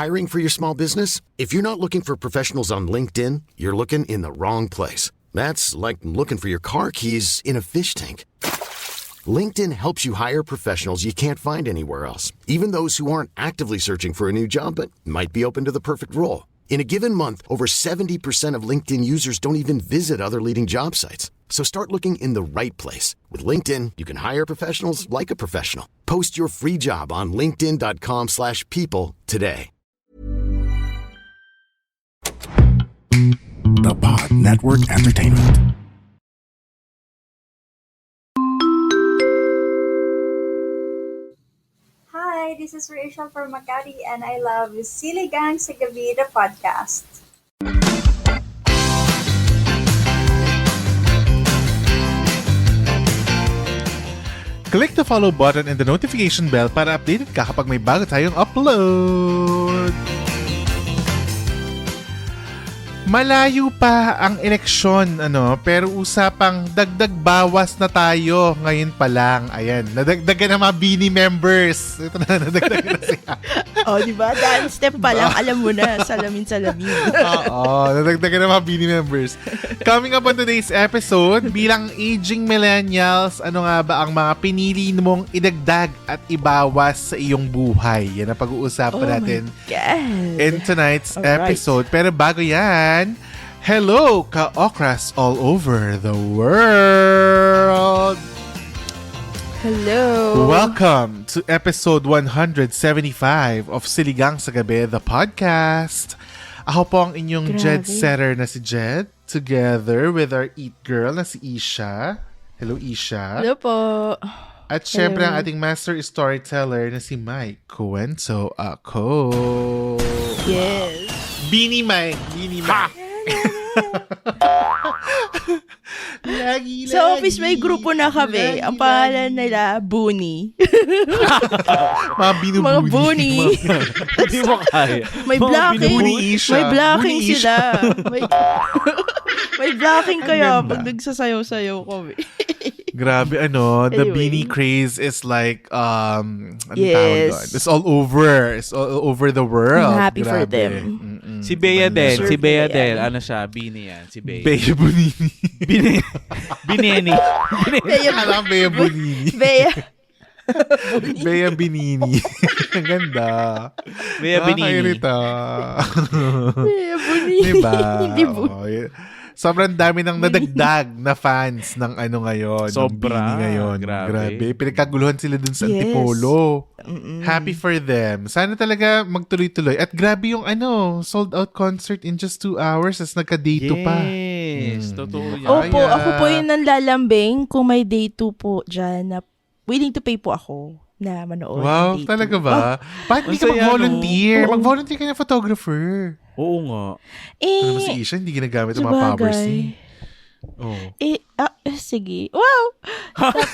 Hiring for your small business? If you're not looking for professionals on LinkedIn, you're looking in the wrong place. That's like looking for your car keys in a fish tank. LinkedIn helps you hire professionals you can't find anywhere else, even those who aren't actively searching for a new job but might be open to the perfect role. In a given month, over 70% of LinkedIn users don't even visit other leading job sites. So start looking in the right place. With LinkedIn, you can hire professionals like a professional. Post your free job on linkedin.com/people today. The Pod Network Entertainment. Hi, this is Rachel from Makati and I love Siligang sa Gabi, the podcast. Click the follow button and the notification bell para updated ka kapag may bago tayong upload. Malayo pa ang eleksyon, pero usapang dagdag bawas na tayo ngayon pa lang. Ayan, nadagdagan na mga Bini members. Ito na, nadagdagan na siya. Diba? Dahil step pa lang, alam mo na, salamin-salamin. Oo, nadagdagan na mga Bini members. Coming up on today's episode, bilang aging millennials, ano nga ba ang mga pinili mong idagdag at ibawas sa iyong buhay? Yan ang pag-uusapan natin in tonight's episode. Pero bago yan, hello, ka-okras all over the world! Hello! Welcome to episode 175 of Siligang sa Gabi, the podcast. Ako po ang inyong Jed setter na si Jed, together with our Eat Girl na si Isha. Hello, Isha. Hello po. At syempre ang ating master storyteller na si Mike. Kuwento ako. Yes. Bini Mike. Lagi. Sa office may grupo na kami. Ang pangalan nila, Buni. Mga binubuni. Mga Buni. Hindi mo kaya. May blocking. Buni Isha. May blocking Buni Isha. sila. May blocking kaya pag nagsasayaw-sayaw kami. Grabe, the Anyway. Beanie craze is like, Yes. tawag doon? It's all over. It's all over the world. I'm happy for Grabe. them. Mm-mm. Si Bea din. Sure, Si Bea Bea din. yan. Ano siya? Bini yan. Si Bea. Bea Bonini. Bineni. Alam, Bea Bonini. Bea. Bea Binini. Ang ganda. Bea Binini. Nakakairita. Bea Buni. Diba? Hindi Buni. Oo, sobrang dami ng nadagdag na fans ng ngayon. Sobra. Ng Bini ngayon. Grabe. Pinagkaguluhan sila dun sa Yes. Antipolo. Happy for them. Sana talaga magtuloy-tuloy. At grabe yung sold out concert in just 2 hours as nagka-day 2 pa. Yes. Totoo yan. Opo, Kaya. ako po yung nanlalambing kung may day 2 po dyan na willing to pay po ako na manood. Wow, ng day talaga 2. ba? Bakit hindi ka Ang saya, mag-volunteer? no? Oo. Mag-volunteer ka na photographer. Oo nga. Ano ba si Isha? Hindi ginagamit ang mga powers niya. Oh. Sige. Wow! Tapos,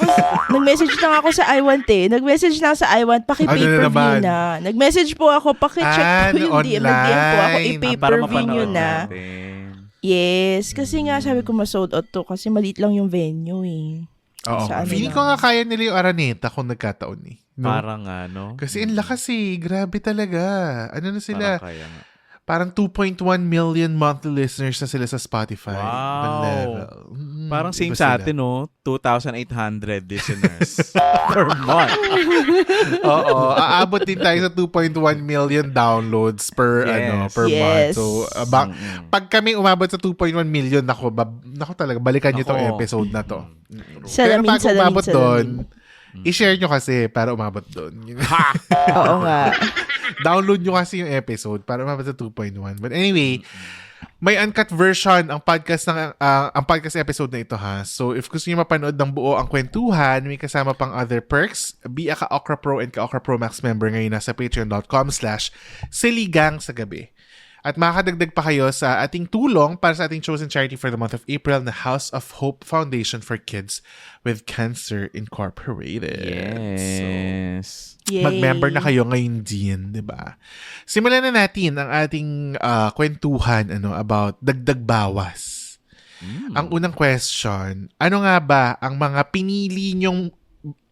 nag-message na ako sa iWant eh. Nag-message na ako sa iWant, Ano na paki-pay-per-view naman? na. Nag-message po ako, paki-check po yung DM. Nag-DM po ako, online. Para i-pay-per-view nyo mapanood na. natin. Yes, kasi nga sabi ko ma-sold out to kasi maliit lang yung venue eh. Oo. Sa ano Feeling lang. ko nga kaya nila yung Araneta kung nagkataon eh. No? Parang Kasi ang lakas eh. Grabe talaga. Ano na sila? Parang kaya nga. Parang 2.1 million monthly listeners na sila sa Spotify. Wow. The level. Parang same iba sa sila. atin, 2,800 listeners per month. Oo. Aabot din tayo sa 2.1 million downloads per Yes. per Yes. month. So, pag kami umabot sa 2.1 million, nako talaga, balikan nyo tong Nako. episode na to. Salamin, Pero bago salamin, umabot salamin. doon, i-share nyo kasi para umabot doon. Oo nga. Download nyo kasi yung episode para umabot sa 2.1. But anyway, may uncut version ang podcast episode na ito ha. So if gusto niyo mapanood ng buo ang kwentuhan, may kasama pang other perks. Be a Ka-Okra Pro and Ka-Okra Pro Max member ngayon nasa patreon.com/siligang sa gabi. At makakadagdag pa kayo sa ating tulong para sa ating chosen charity for the month of April na House of Hope Foundation for Kids with Cancer Incorporated. Yes. Yay. Mag-member na kayo ngayon din, di ba? Simulan na natin ang ating kwentuhan about dagdag bawas. Ang unang question, ano nga ba ang mga pinili nyong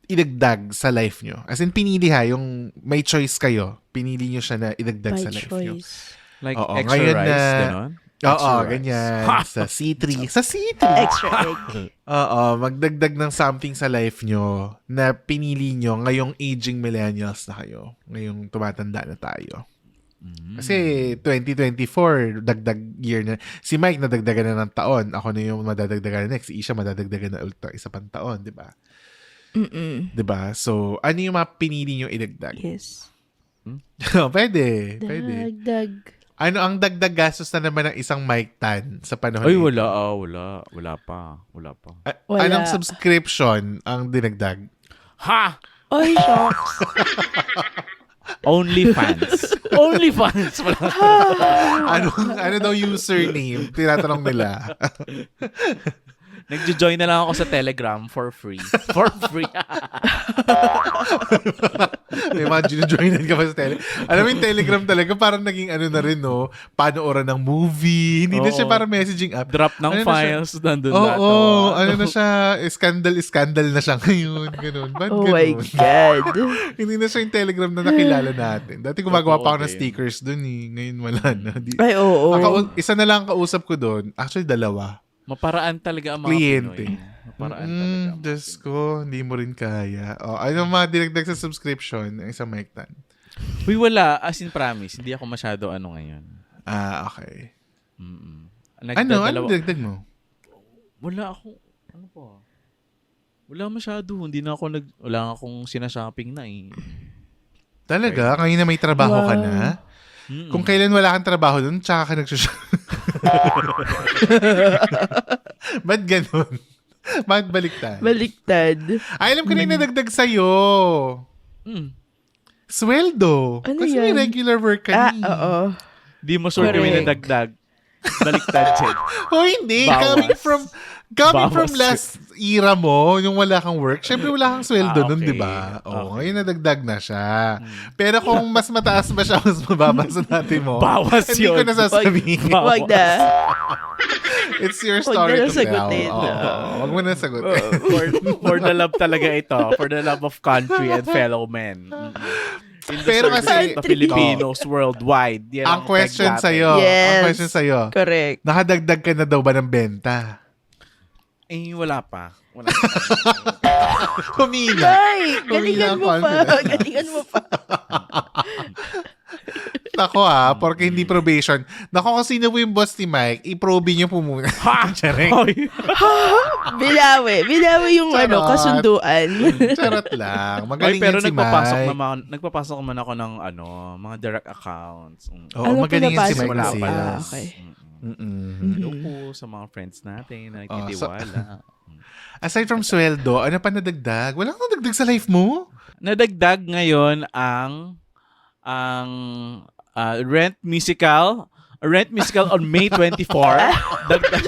idagdag sa life nyo? As in, pinili yung may choice kayo. Pinili nyo siya na idagdag By sa life nyo. choice. Like Oo, extra ngayon rice, na- gano'n? Oo, Extra rice. ganyan. Sa C3. Sa C3. Extra egg. Oo, magdagdag ng something sa life nyo na pinili nyo ngayong aging millennials na kayo. Ngayong tumatanda na tayo. Kasi 2024, dagdag year na. Si Mike nadagdagan na ng taon. Ako na yung madadagdagan na next. Si Isha madadagdagan na ulit ng isa pang taon, di ba? Mm-mm. Di ba? So, ano yung mga pinili nyo idagdag? Yes. Pwede. Dagdag. Ano ang dagdag gastos na naman ng isang mic tan sa panahon? Ay, na ito? wala pa. Wala pa. Wala. Anong subscription ang dinagdag? Ha! Oy, shocks. Only fans. Only fans. Ano daw username? Tinatanong nila. Nagjo-join na lang ako sa Telegram for free. For free. May mga gino-joinan ka pa sa Alam mo yung Telegram talaga parang naging ano na rin, no? Panooran ng movie. Hindi na siya Oo. parang messaging app. Drop ng Ano na files. Nandun Oo, lahat. ano na siya, scandal na siya ngayon. Ganun. Ba't Oh ganun? my God. Hindi na siya yung Telegram na nakilala natin. Dati gumagawa pa ako ng din. stickers dun eh. Ngayon wala na. Ay, oo. Isa na lang ang kausap ko dun. Actually, dalawa. Maparaan talaga ang mga Kliyente. Pinoy. Maparaan talaga. ang mga Diyos ko, hindi mo rin kaya. Ano mga dinagdag sa subscription ng isang mic tan? Uy, wala. As in promise. Hindi ako masyado ngayon. Okay. Mm-mm. Ano Nagdadalawa- dinagdag mo? Wala ako. Ano pa? Wala masyado. Wala akong sinashopping na eh. Talaga? Ngayon na may trabaho ka Wow. na? Mm-mm. Kung kailan wala kang trabaho dun, tsaka ka nagsushop. Ba't ganun? Bakit baliktad? Baliktad. Ay, alam ko na yung nadagdag sa'yo. Mm. Sweldo. Ano Kasi yan? may regular work ka ni. Oo. Di mo sure kami Correct. nadagdag. Baliktad, Jen. Oh, hindi. Bawas. Coming from Bawas. last era mo, yung wala kang work, syempre wala kang sweldo nun, Okay. di ba? Okay. Ngayon nadagdag na siya. Pero kung mas mataas ba siya, mas mababa sa dati mo, Bawas hindi ko yun. nasasabihin. Bawas. Wag na. It's your Huwag story na to tell. sagutin. Wag mo na sagutin. for the love talaga ito. For the love of country and fellow men. In the Pero service kasi- of the Filipinos worldwide. Yan Ang question tag natin. sa'yo, Yes. ang question sa'yo, Correct. nakadagdag ka na daw ba ng benta? Eh, wala pa. Kumina. Ay, galingan mo pa. confident. Galingan mo pa. Nako porque hindi probation. Nako kung sino po yung boss ni Mike, i-probe niyo po muna. Charek. Oy. Binawi yung Charot. kasunduan. Charot lang. Oy, Magaling pero yan si Mike. nagpapasok naman ako ng mga direct accounts. Oo, Ano magaling yan si pinapasok Mike Wala kasi. pa. okay. Hello po sa mga friends natin na nagtitiwala. Aside from sweldo, ano pa nadagdag? Wala kang nadagdag sa life mo? Nadagdag ngayon ang Rent musical on May 24. Dagdag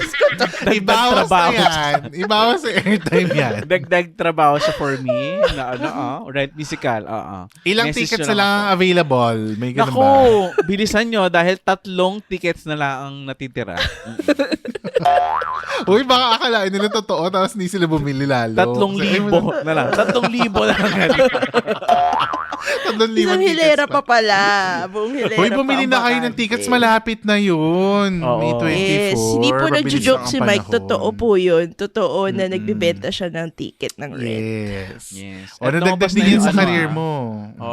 Ibawas na trabaho. yan. Ibawas sa airtime yan. Dagdag trabaho siya for me na Rent musical. Ilang Message tickets nyo na lang ako. ang available? May ganun Naku, ba? bilisan nyo dahil 3 tickets na lang ang natitira. Uy, baka akalain nila totoo tapos hindi sila bumili lalo. 3,000 na lang. 3,000 na lang. 3,000 Isang tickets hilera pa pala. Buong hilera Hoy, pa bumili ang na kayo ng bakante. tickets. Malapit na yun. Oo. May 24. Yes, hindi po Mabilis nagjo-joke lang si ang Mike. panahon. Totoo po yun. Totoo na nagbibenta siya ng ticket ng rent. Yes. Yes. O, At nadagdag lumabas din na yun yung sa career mo.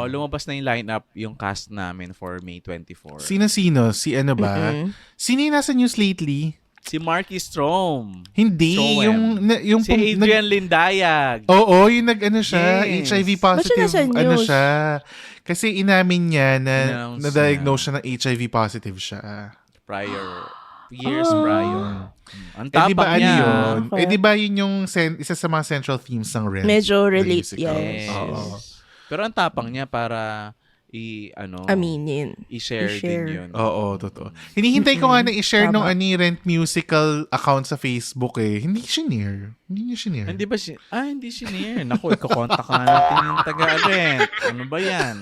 Lumabas na yung lineup, yung cast namin for May 24. Sino-sino? Si ano ba? Mm-mm. Sino yung nasa news lately? Si Marky Strom. Hindi. Soem. Yung Si Adrian Lindayag. Oo, yung nag-ano siya, Yes. HIV Ba't siya positive. nasa Ano news? siya? Kasi inamin niya na Announce na-diagnose siya ng HIV positive siya. Years prior. Ang Eh di ba tapang ano niya. yun? Okay. Eh di ba yun yung isa sa mga central themes ng Rent? Medyo The relate, musical. yes. Oo. Pero ang tapang niya para Aminin. i-share I-share. din yun. Oo, totoo. Hinihintay ko nga na i-share nung Tama. Rent musical account sa Facebook eh. Hindi shinare. Hindi niya shinare. Hindi ba hindi sinare. Naku, ikakontak nga natin yung taga-rent. Ano ba yan?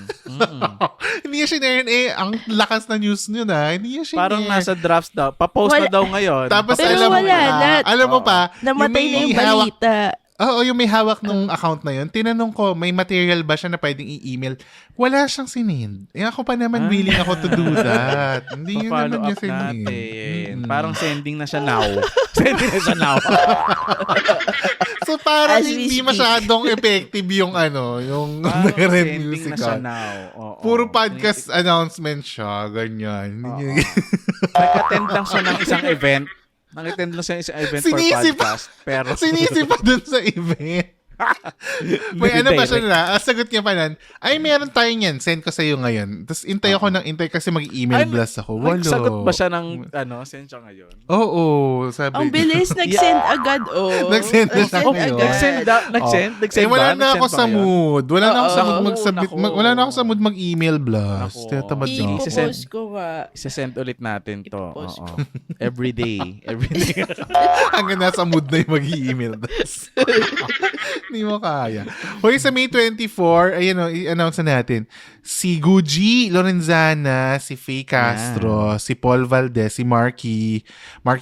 Hindi niya shinare eh. Ang lakas na news niyo na. Hindi niya shinare. Parang nasa drafts daw. Pa-post na Wala. daw ngayon. Tapos Pero alam mo wala pa, na. alam mo pa, Namatay na yung hawak- balita. Oo, yung may hawak nung account na yun. Tinanong ko, may material ba siya na pwedeng i-email? Wala siyang sinend. Eh ako pa naman willing ako to do that. Hindi yun Pa-follow naman up yung sinend. natin. Parang sending na siya now. Sending na siya now. So parang As we hindi speak. masyadong effective yung yung Parang Red sending na siya Musical. now. Oo. Puro podcast announcement siya, ganyan. Nag-attend lang siya ng isang event. Nag-attend lang siya ng isang event for Sinisip- podcast. Pero, Sinisip pa dun sa event. May ano pa siya na, sagot niya pa nan, ay meron tayo niyan, send ko sa iyo ngayon. Tapos intay ako ng intay kasi mag-email blast ako. Walo. Nagsagot ba siya ng, send siya ngayon? Oo, sabi Ang bilis, nag-send agad, oh. Nag-send na siya Nag-send ngayon. agad. Nag-send Eh, wala na ako sa mood. Wala na ako sa mood Oo, mag-submit. naku. Wala na ako sa mood mag-email blast. Naku. Tinatamad na ako. I-post ko nga. Isa-send ulit natin to. Ipopost Oo. Every day. Every day. Hanggang nasa mood na yung mag-email blast. Hindi mo kaya. Hoy, sa May 24, ayun o, i-announce na natin. Si Guji Lorenzana, si Faye Castro, si Paul Valdez, si Marky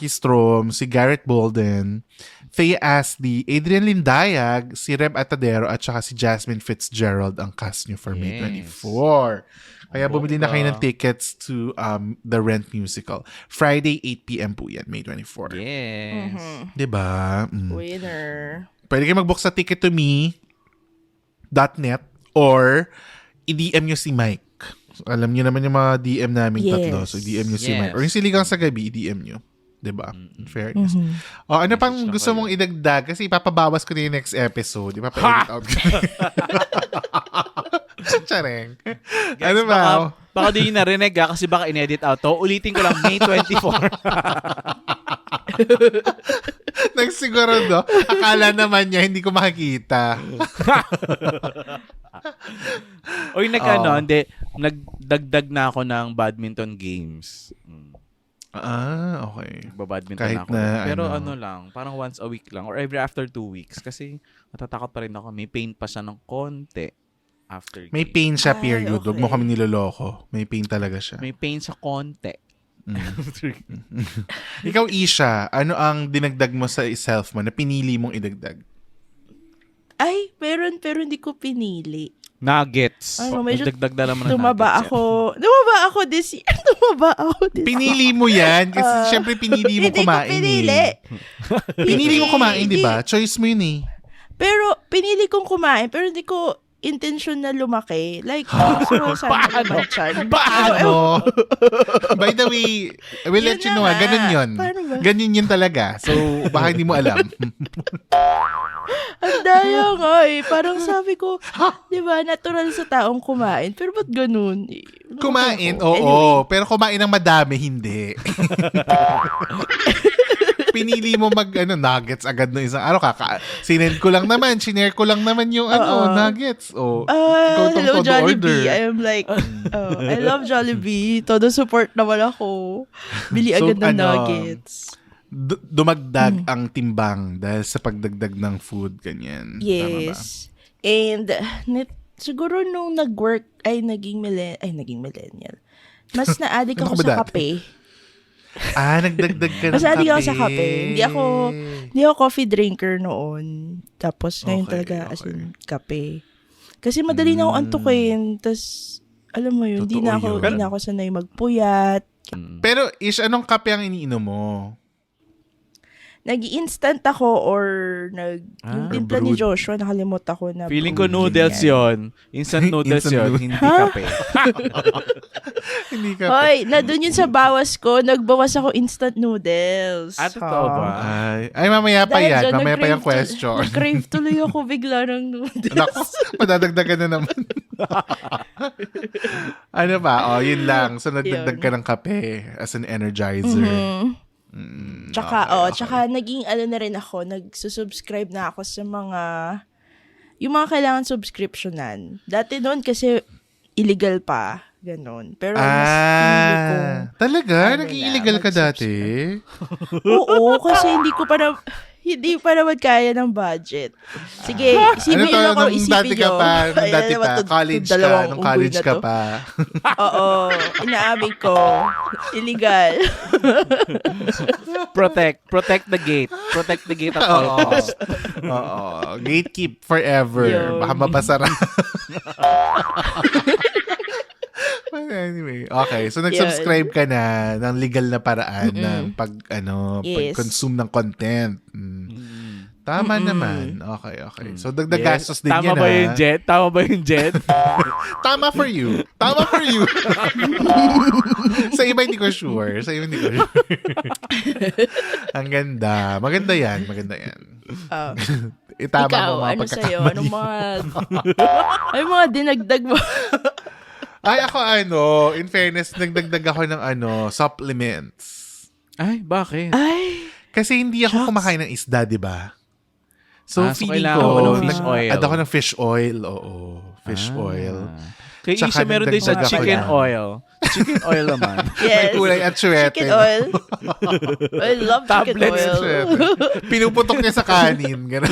Strom, si Garrett Bolden, Faye Astley, Adrian Lindayag, si Reb Atadero, at saka si Jasmine Fitzgerald ang cast nyo for May 24. Kaya bumili na kayo ng tickets to the Rent Musical. Friday, 8 p.m. po yan, May 24. Yes. Diba? Winner. Pwede kayo mag-book sa tickettome.net or i-DM nyo si Mike. So, alam nyo naman yung mga DM namin tatlo. So, i-DM nyo si Yes. Mike. Or yung Siligang sa Gabi, i-DM nyo. Diba? In fairness. O, ano pang Message na gusto kayo. mong idagdag? Kasi ipapabawas ko na yung next episode. Ipapa-edit out ko. Tsareng. Ano ba? Baka di nyo narinig kasi baka in-edit out to. Ulitin ko lang, May 24. Nagsiguro, no? Akala naman niya, hindi ko makikita. Oy, nagdagdag na ako ng badminton games. Okay. Babadminton Kahit na ako. na, Pero ano. lang, parang once a week lang or every after 2 weeks kasi natatakot pa rin ako. May pain pa siya ng konti after May game. pain siya, Ay, period. Huwag mo okay. kami niloloko. May pain talaga siya. May pain sa konti. Ikaw, Isha, ano ang dinagdag mo sa self mo na pinili mong idagdag? Ay, meron pero hindi ko pinili. Nuggets. Ano, medyo Nagdagdag na naman ng Tumaba nuggets. Tumaba ako this year. Tumaba ako this year. Pinili mo yan kasi syempre pinili mo Hindi ko kumain. pinili. Pinili mo kumain, di Hindi. ba? Choice mo yun eh. Pero pinili kong kumain pero hindi ko intention na lumaki. Like, gusto ko sana lumachan. Paano? By the way, I will let Yun you know, na nga. ganun yun. Paano ba? Ganun yun talaga. So, baka hindi mo alam. Ang daya nga eh. Parang sabi ko, di ba, natural sa taong kumain. Pero ba't ganun? Kumain, oo. Anyway, Pero kumain ng madami, hindi. Pinili mo nuggets agad ng isang araw. Sinend ko lang naman, shinare ko lang naman yung nuggets. Oh, ikaw tong hello todo Jollibee. order. I am like, I love Jollibee. Todo support naman ako. Bili So, agad ng nuggets. Dumagdag ang timbang dahil sa pagdagdag ng food, ganyan. Yes. And, siguro nung nag-work, naging millennial. Mas na-addict Ano ako ka ba sa dati? kape. Nagdagdag ka ng Mas kape. addict ako sa kape. Hindi ako coffee drinker noon. Tapos ngayon Okay, talaga as okay. in kape. Kasi madali na ako antukin. Tapos, alam mo yun, hindi Totoo yun. na ako sanay magpuyat. Pero, anong kape ang iniinom mo? Nag-instant ako or yung timpla ni brewed. Joshua, nakalimutan ko na. Feeling ko brewed noodles yan. yon. Instant noodles Instant yon, noodles. hindi kape. Hindi ka. Hoy, na dun yun sa bawas ko, nagbawas ako instant noodles. Totoo ba? Ay, mamaya pa Dahil yan. dyan, Mamaya pa nag-crave yung question. Nag-crave tuloy ako bigla ng noodles. Naku, madadagdagan na naman. Ano ba? Yun lang. So, nagdagdag ka ng kape as an energizer. Tsaka naging na rin ako, nagsusubscribe na ako sa yung mga kailangan subscriptionan. Dati noon kasi illegal pa, ganon. Pero mas pinili ko. Talaga? Ano Naging illegal na, ka dati? Oo, kasi hindi ko pa Hindi pa naman kaya ng budget. Sige, Ano to, ako, nung isipin dati ka nyo. pa, nung Ayan dati naman pa, to, college ka, dalawang nung unggoy college na ka to. pa. Oo, inaamin ko. Illegal. Protect the gate. Protect the gate at all Oo. costs. Oo. Gatekeep forever. Yun. Baka mabasara. But anyway, okay. So, nag-subscribe ka na ng legal na paraan ng Yes. pag-consume ng content. Tama naman. Okay. So, dagdag gastos din Tama yan, ba ha? yung jet? Tama ba yung jet? Tama for you. Tama for you. Sa iba, hindi ko sure. Ang ganda. Maganda yan. Itama Ikaw, mo mga ano sa'yo? pagkakamali. Anong mga dinagdag mo? Ay, ako in fairness, nagdagdag ako ng supplements. Ay, bakit? Ay, Kasi hindi ako kumakain ng isda, di ba? So, So feeling kailangan ko, mo ng fish oil. add ako ng fish oil. Oo, fish oil. Kay Tsaka Isha meron din sa nagdagdag ako chicken yan. oil. Chicken oil naman. May yes. kulay at sywete. Chicken oil. I love chicken Tablets. oil. Sywete. Pinuputok niya sa kanin. Ganun.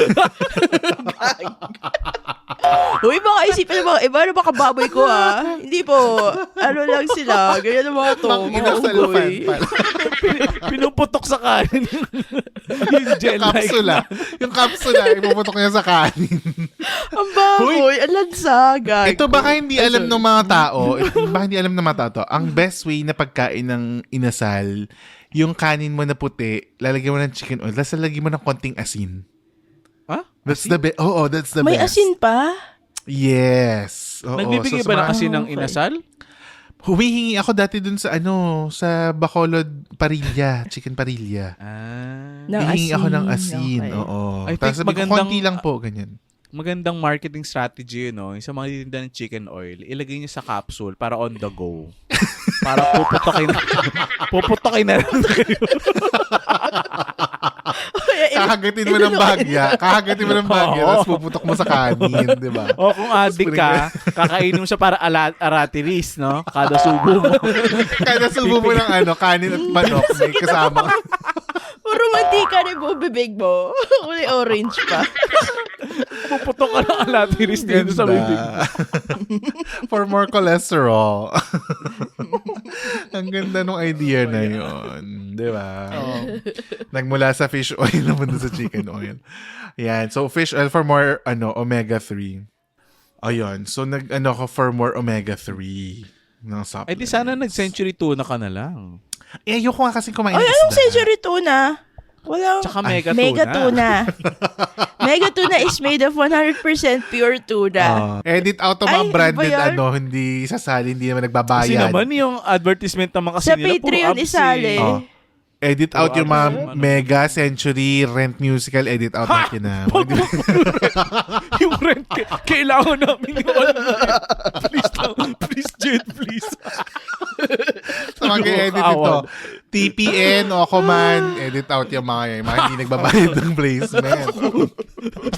Uy, baka isipin ng mga iba na baka baboy ko Hindi po. Ano lang sila. Ganyan ang mga to. Mga Inasal unggoy. fan pala. Pinuputok sa kanin. Yung gel-like. Yung kapsula, ipuputok niya sa kanin. Ang baboy. Ang lansa. Gago. Ito baka hindi alam ng mga tao. Baka hindi alam ng mga tao. Ang best way na pagkain ng inasal, yung kanin mo na puti, lalagyan mo ng chicken oil, tapos lalagyan mo ng konting asin. Ha? That's the best. Oo, that's the May best. asin pa? Yes. Oo, Nagbibigay so, ba ng sa asin ng okay. inasal? humihingi ako dati dun sa sa Bacolod Parilla, chicken parilla. Ng Hihingi ako ng asin. asin. Okay. Oo. I think Tapos sabi ko, magandang- konti lang po, ganyan. Magandang marketing strategy yun, no? Yung sa mga titinda ng chicken oil, ilagay niyo sa capsule para on the go. Para puputokin na lang kayo. Kakagatin mo ng bagya. Tapos puputok mo sa kanin, di ba? O kung addict ka, kakainin mo siya para aratiris, no? Kada subo mo. Kada subo mo ng kanin at manok, may kasama. Puro mantika na yung bibig mo. Kulay orange pa. Puputok ka ng aratiris dito sa bibig mo. For more cholesterol. Ang ganda nung idea na yun. Di ba? Nagmula sa fish oil naman sa chicken oil. Yan. So, fish oil for more omega-3. Ayun. So, ko for more omega-3 ng supplements. Ay di sana nag-century tuna ka na lang. Ayoko nga kasi kumain Ay, ng anong isda. century tuna? Walang... Tsaka mega Mega tuna. tuna. Mega tuna is made of 100% pure tuna. Edit out ang mga Ay, ano branded ba yan? hindi sasali, hindi naman nagbabayad. Kasi naman yung advertisement naman kasi Sa nila puro Patreon abs isali. eh. Oh. Edit out yung mga Mega, Century, Rent Musical, edit out natin na. Yung rent, kailangan namin yung please lang, please Jed, please. Sa mga edit ito, TPN, Okoman, edit out yung mga hindi nagbabayad ng placement.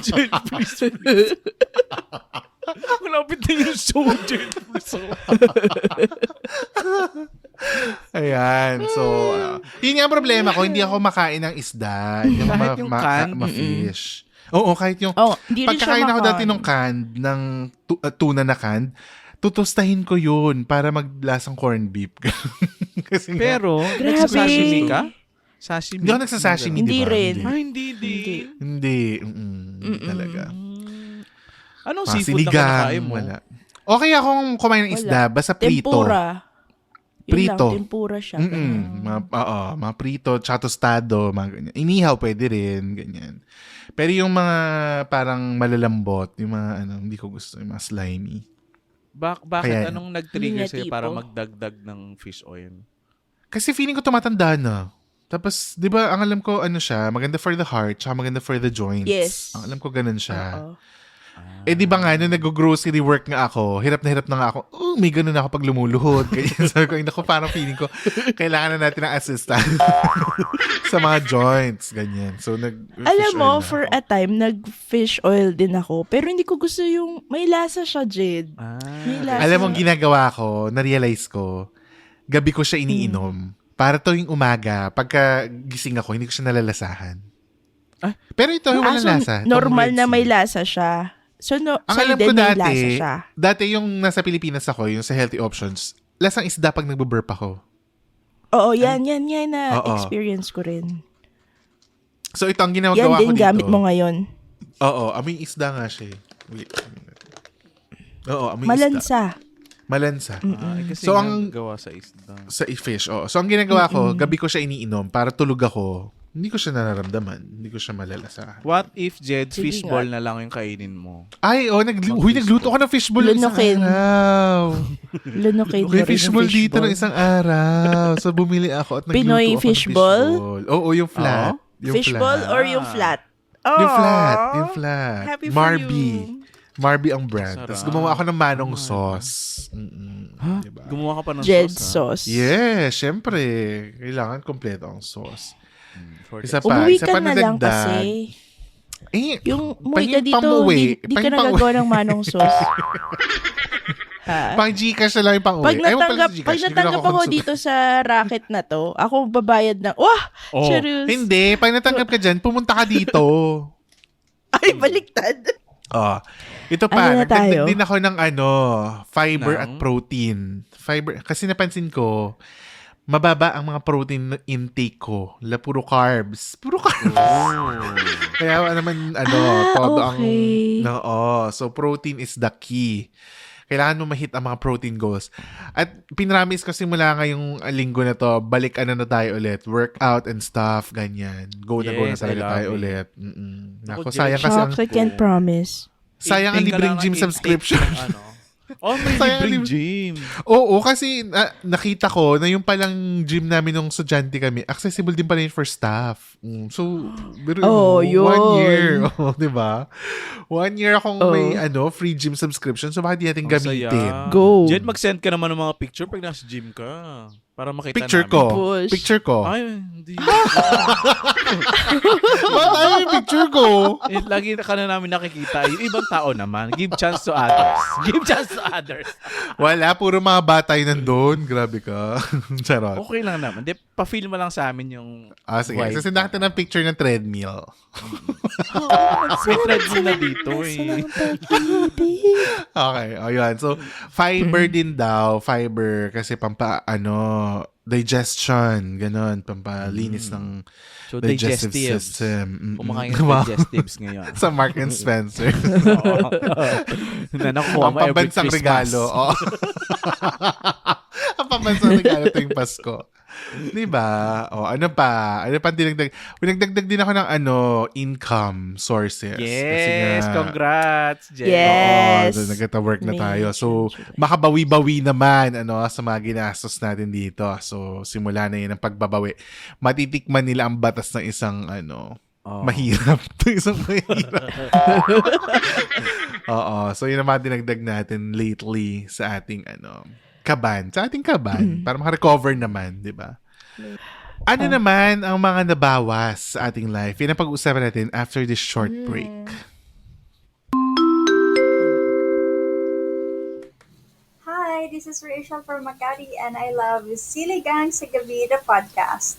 Jed, please. Malapit na yung show, Jed, please. Ayan. So, yun nga ang problema ko, hindi ako makain ng isda. Hindi ako Kahit yung canned? ma-fish. Oo, kahit yung... Hindi rin siya Pagkakain ako dati makain. ng canned, ng tuna na canned, tutustahin ko yun para maglasang corned beef. Kasi nga, Pero, Grabe. nagsasashimi ka? Sashimi? hindi ako nagsasashimi, Hindi di ba? rin. Ah, hindi. Hindi. Talaga. Anong seafood na Sinigang, kinakain mo? wala. Okay akong kumain ng isda, basta prito. Tempura. Yun Prito. lang, tempura siya. Mga prito, tsaka tostado, mga ganyan. Inihaw pwede rin, ganyan. Pero yung mga parang malalambot, yung mga hindi ko gusto, yung mga slimy. Bakit? Kaya- Anong nag-trigger Hindi niya sa'yo tipo. para magdagdag ng fish oil? Kasi feeling ko tumatanda na. Tapos, di ba, ang alam ko, siya, maganda for the heart, tsaka maganda for the joints. Yes. Ang alam ko, ganun siya. Oo. Di ba nga, nung nag-grocery work nga ako, hirap na nga ako, may ganun ako pag lumuluhod. Ganyan. Sabi ko, naku, parang feeling ko, kailangan na natin ng assistant sa mga joints. Ganyan. So, Alam mo, for a time, nag-fish oil din ako. Pero hindi ko gusto yung, may lasa siya, Jed. May lasa. Alam mo, ang ginagawa ko, na-realize ko, gabi ko siya iniinom. Para tuwing umaga, pagka gising ako, hindi ko siya nalalasahan. Pero ito, walang So, lasa. Itong normal Red na may Sea. lasa siya. So, Ang sa'yo alam ko din may lasa siya. dati yung nasa Pilipinas ako, yung sa Healthy Options, lasang isda pag nagbe-burp ako. Oo, yan na Oo. experience ko rin. So ito ang Yan ginagawa ko din dito. gamit mo ngayon. Oo, amoy isda nga siya. Wait. Oo, amoy isda. Malansa. Malansa. Kasi So, so, ang- gawa sa isda. Sa fish, oo. So ang ginagawa ko, gabi ko siya iniinom para tulog ako. Hindi ko siya nararamdaman. Hindi ko siya malalasahan. What if, Jed, Sige fishball na lang yung kainin mo? Ay, nagluto ko ng fishball ng isang Lunukin. araw. Lunukin mo Okay, rin fishball yung dito ng isang araw. So bumili ako at nagluto Pinoy ako ng fishball? Oo, yung flat. Yung fishball flat. or yung flat? Yung flat. Aw. Yung flat. Happy for Marby. you. Marby ang brand. Tapos Sarap. gumawa ako ng manong sauce. Diba? Gumawa ka pa ng Jed sauce, sauce. Yes, syempre. Kailangan kompleto ang sauce. For Isa Umuwi isa ka pa na lang dagdag. kasi. Eh, Umuwi ka dito, pang-uwi. di ka nagagawa ng manong sauce. Pang Gcash na lang yung pang-uwi. Pag Ayaw pala natanggap, sa Gcash, pag hindi ko natanggap na ako consume. dito sa racket na to, ako babayad ng, Oh, serious. Hindi, pag natanggap ka dyan, pumunta ka dito. Ay, baliktad. Ito pa, Ano na tayo? nagdagdag din ako ng fiber Ng? at protein. Fiber, kasi napansin ko, mababa ang mga protein intake ko. Puro carbs. Puro carbs. Kaya naman, todo okay. so protein is the key. Kailangan mo ma-hit ang mga protein goals. At pinramis ko simula ngayong linggo na to, balik na tayo ulit. Workout and stuff, ganyan. Go na Yes, talaga I love tayo it. ulit. Nako, Ako, sayang kasi ang, Shucks, I can't promise. sayang ang Intake ka libreng lang gym ng intake subscription. ng may Sayang libreng ang gym. Oo, kasi nakita ko na yung palang gym namin nung estudyante kami, accessible din pala yun for staff. So, pero Yun. 1 year. Di ba? 1 year akong may free gym subscription. So, bakit di natin Ang gamitin? saya. Go. Jed, mag-send ka naman ng mga picture pag nasa gym ka. Para makita Picture namin. ko. Push. Picture ko. Ay, hindi. Bakit ayaw yung picture ko? Lagi ka na namin nakikita. Yung ibang tao naman. Give chance to others. Give chance to others. Wala, puro mga bata yun nandun. Grabe ka. Charot. Okay lang naman. Di, pa-feel mo lang sa amin yung Sige. vibe. So, sinakita ng picture ng treadmill. May treadmill na dito eh. Okay, ayun. So, fiber din daw. Fiber kasi digestion. Ganon. Pampalinis ng So, digestive digestives. system. Kumakain ng digestives ngayon. Sa Mark and Spencer. Na nakuha Ang mo every pambansang Christmas. regalo. Oo. Ang pambansang regalo tuwing Pasko. Diba? Ano pa? Ano pa dinagdag? Pinagdagdag din ako ng income sources. Kasi Yes, nga, congrats, Jen. Yes. Oo, nagkata-work na tayo. May So, change. makabawi-bawi naman sa mga ginastos natin dito. So, simula na yun ang pagbabawi. Matitikman nila ang batas ng isang mahirap. Isang mahirap. Oo. So, yun ang mga dinagdag natin lately sa ating kaban. Sa ating kaban. Para makarecover naman, di ba? Ano naman ang mga nabawas sa ating life? Yan ang pag-uusapan natin after this short break. Hi, this is Rachel from Makati and I love Siligang sa Gabi, the podcast.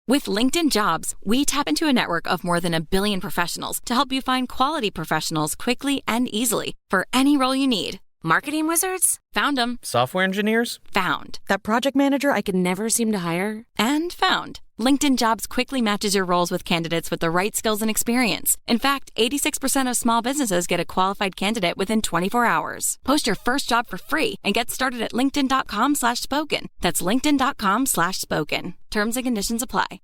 With LinkedIn Jobs, we tap into a network of more than 1 billion professionals to help you find quality professionals quickly and easily for any role you need. Marketing wizards? Found them. Software engineers? Found. That project manager I could never seem to hire? And found. LinkedIn Jobs quickly matches your roles with candidates with the right skills and experience. In fact, 86% of small businesses get a qualified candidate within 24 hours. Post your first job for free and get started at linkedin.com/spoken. That's linkedin.com/spoken. Terms and conditions apply.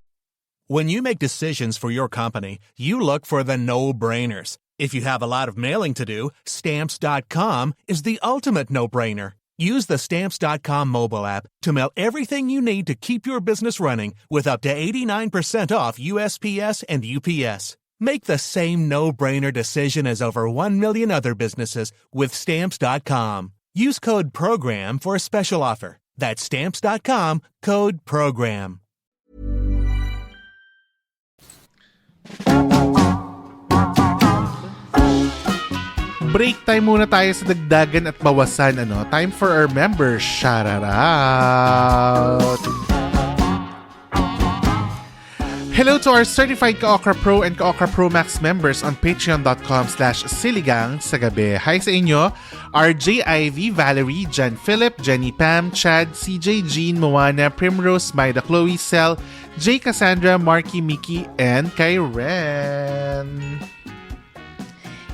When you make decisions for your company, you look for the no-brainers. If you have a lot of mailing to do, Stamps.com is the ultimate no-brainer. Use the Stamps.com mobile app to mail everything you need to keep your business running with up to 89% off USPS and UPS. Make the same no-brainer decision as over 1 million other businesses with Stamps.com. Use code PROGRAM for a special offer. That's Stamps.com, code PROGRAM. Break time muna tayo sa dagdagan at bawasan. Time for our members. Shout out! Hello to our certified Ka-Okra Pro and Ka-Okra Pro Max members on patreon.com/siligang sa gabi. Hi sa inyo, RJ, Ivy, Valerie, Jan Philip, Jenny Pam, Chad, CJ, Jean, Moana, Primrose, Maida, Chloe, Cel, J. Cassandra, Marky, Mickey, and kay Ren.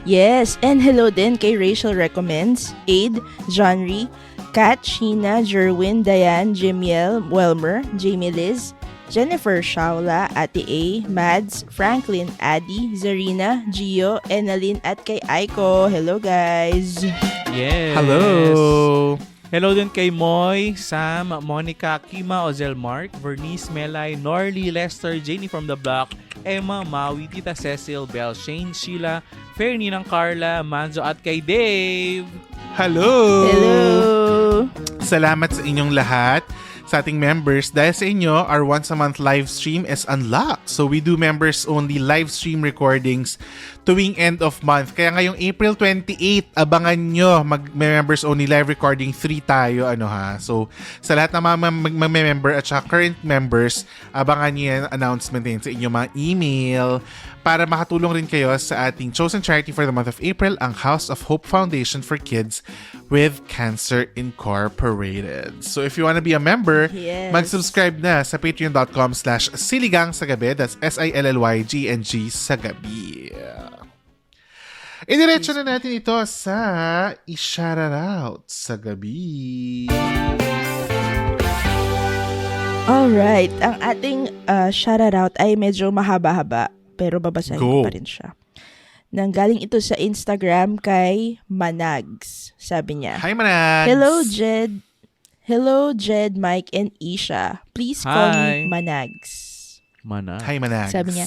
Yes, and hello din kay Rachel Recommends, Aid, Johnry, Kat, Sheena, Jerwin, Diane, Jimiel, Welmer, Jamie Liz, Jennifer Shaula, Ate A, Mads, Franklin, Addy, Zarina, Gio, Enalyn at kay Aiko. Hello guys! Yes. Hello! Hello din kay Moy, Sam, Monica, Kima, Ozel Mark, Vernice, Melay, Norly, Lester, Jenny from the Block, Emma, Maui, Tita Cecil, Belle, Shane, Sheila, Fernie ng Carla, Manzo at kay Dave. Hello! Hello! Salamat sa inyong lahat, sa ating members. Dahil sa inyo, our once a month live stream is unlocked. So we do members only live stream recordings tuwing end of month. Kaya ngayong April 28, abangan nyo mag-members only live recording 3 tayo. So sa lahat ng mga mag-member at saka current members, abangan nyo yan announcement din sa inyong mga email para makatulong rin kayo sa ating chosen charity for the month of April, ang House of Hope Foundation for Kids with Cancer Incorporated. So if you wanna be a member, Yes. mag-subscribe na sa patreon.com/siligang sa gabi. That's SILLYGNG sa gabi. Idiretso na natin ito sa i-shoutout sa gabi. Alright, ang ating shoutout ay medyo mahaba-haba pero babasahin ko Go. pa rin siya. Nanggaling ito sa Instagram kay Manags. Sabi niya, Hi, Manags! Hello, Jed, Mike, and Isha. Please call Hi. me Manags. Hi, Manags. Sabi niya,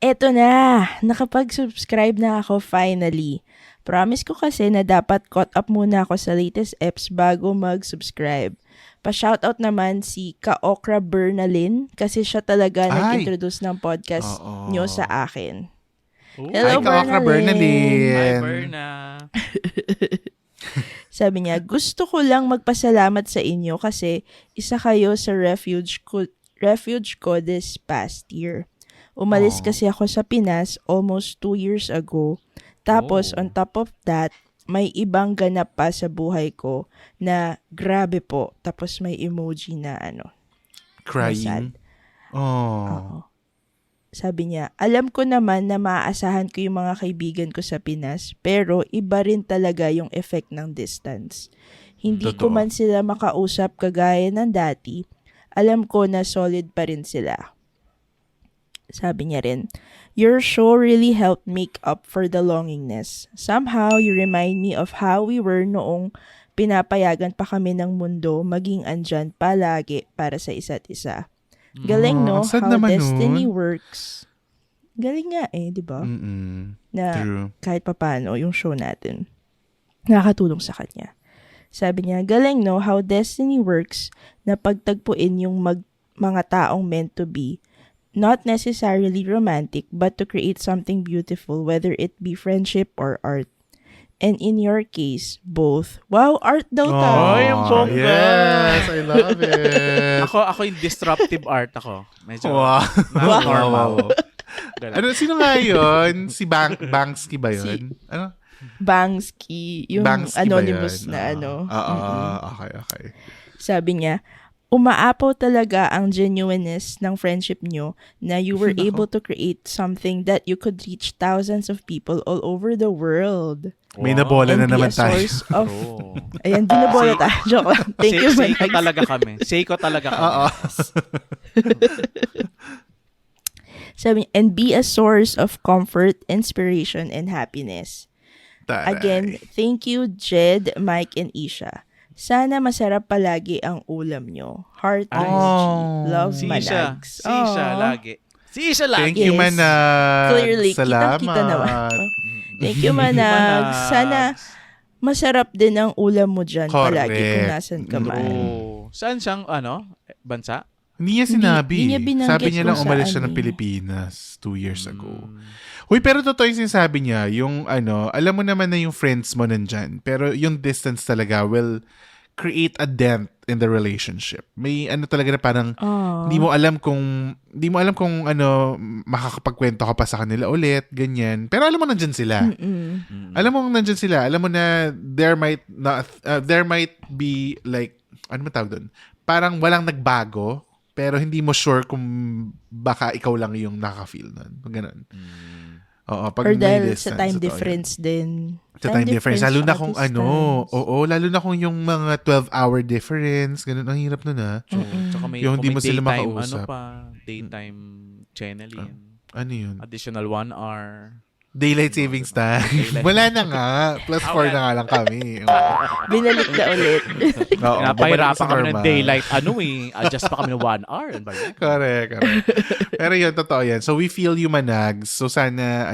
eto na, nakapag-subscribe na ako finally. Promise ko kasi na dapat caught up muna ako sa latest eps bago mag-subscribe. Pa-shoutout naman si Ka-Okra Bernalyn kasi siya talaga nag-introduce ng podcast nyo sa akin. Hello, Hi, Ka-Okra Bernalyn. Hi, Berna. Sabi niya, gusto ko lang magpasalamat sa inyo kasi isa kayo sa refuge ko this past year. Umalis kasi ako sa Pinas almost 2 years ago. Tapos, on top of that, may ibang ganap pa sa buhay ko na grabe po. Tapos may emoji na Crying. sad. Oh. Sabi niya, alam ko naman na maaasahan ko yung mga kaibigan ko sa Pinas, pero iba rin talaga yung effect ng distance. Hindi ko Totoo. man sila makausap kagaya ng dati, alam ko na solid pa rin sila. Sabi niya rin, your show really helped make up for the loneliness. Somehow, you remind me of how we were noong pinapayagan pa kami ng mundo maging andyan palagi para sa isa't isa. Galing, no? ang sad How naman destiny nun. works. Galing nga di ba? Na True. kahit papano yung show natin, nakakatulong sa kanya. Sabi niya, galing, no? How destiny works na pagtagpuin yung mga taong meant to be. Not necessarily romantic, but to create something beautiful, whether it be friendship or art. And in your case, both. Wow, art daw tayo. Ay, ang bongga. Yes, I love it. Ako yung disruptive art ako. Medyo Wow. not normal. Sino nga yun? Si Banksy ba yun? Bangsky, yung Banksy anonymous ba yun? na Okay. Sabi niya, umaapaw talaga ang genuineness ng friendship nyo na you were able to create something that you could reach thousands of people all over the world. May nabola na And be naman a tayo. source of... Ayan, binabola tayo. Joke lang. Thank you, Seiko Manags. talaga kami. Seiko talaga kami. Oo. Sabi niya, and be a source of comfort, inspiration, and happiness. Taray. Again, thank you, Jed, Mike, and Isha. Sana masarap palagi ang ulam nyo. Heart emoji. Love, Si Manags. Isha lagi. Si Isha lagi. Thank you, Yes. Manags. Clearly, Salamat. kitang-kita naman. Thank you, Manags. Sana masarap din ang ulam mo dyan palagi kung nasan ka man. Oh. Saan siyang, bansa? Hindi niya sinabi. Hindi niya binanggit Sabi niya lang kung umalis saan siya ng eh. Pilipinas 2 years ago. Huy, pero totoo yung sinasabi niya, yung alam mo naman na yung friends mo nandyan, pero yung distance talaga will create a dent in the relationship. May ano talaga na parang hindi mo alam kung ano makakapagkwento ka pa sa kanila ulit, ganyan. Pero alam mo nandyan sila. Alam mo nandyan sila. Alam mo na there might be like ano man tawag doon? Parang walang nagbago pero hindi mo sure kung baka ikaw lang yung nakaka-feel nun. Ganun. Oo, pag or dahil may distance, sa time difference din. Sa time difference. Lalo na tsaka kung distance. lalo na kung yung mga 12-hour difference, ganun, ang hirap nun Tsaka may, Yung hindi mo sila daytime, makausap. daytime channeling. Ano yun? Additional 1 hour. Daylight savings time. Wala na nga. Plus 4 na nga lang kami. Binalik na ulit. Oo, Napahirapan sa kami ng normal. daylight. Adjust pa kami ng 1 hour. Ano ba yun? Correct. Pero yun, totoo yan. So, we feel you, Manags. So, sana,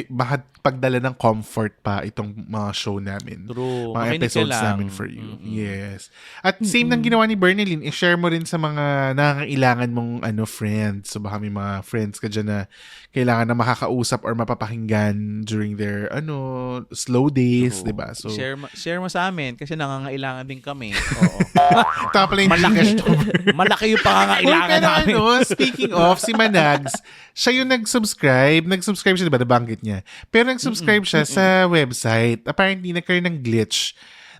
makapagdala ng comfort pa itong mga show namin. True. Mga Makinig episodes ka lang. namin for you. Yes. At same nang ginawa ni Bernalyn, i-share mo rin sa mga nangangailangan mong friends. So, baka may mga friends ka dyan na kailangan na makakausap or mapapakinggan during their slow days, True. 'di ba? So Share mo sa amin kasi nangangailangan din kami. Oo. ito pala yung Malaki yung pangangailangan pero namin. speaking of, si Manags, siya yung nag-subscribe siya, diba, nabanggit niya. Pero nag-subscribe siya sa website. Apparently, nagkaroon ng glitch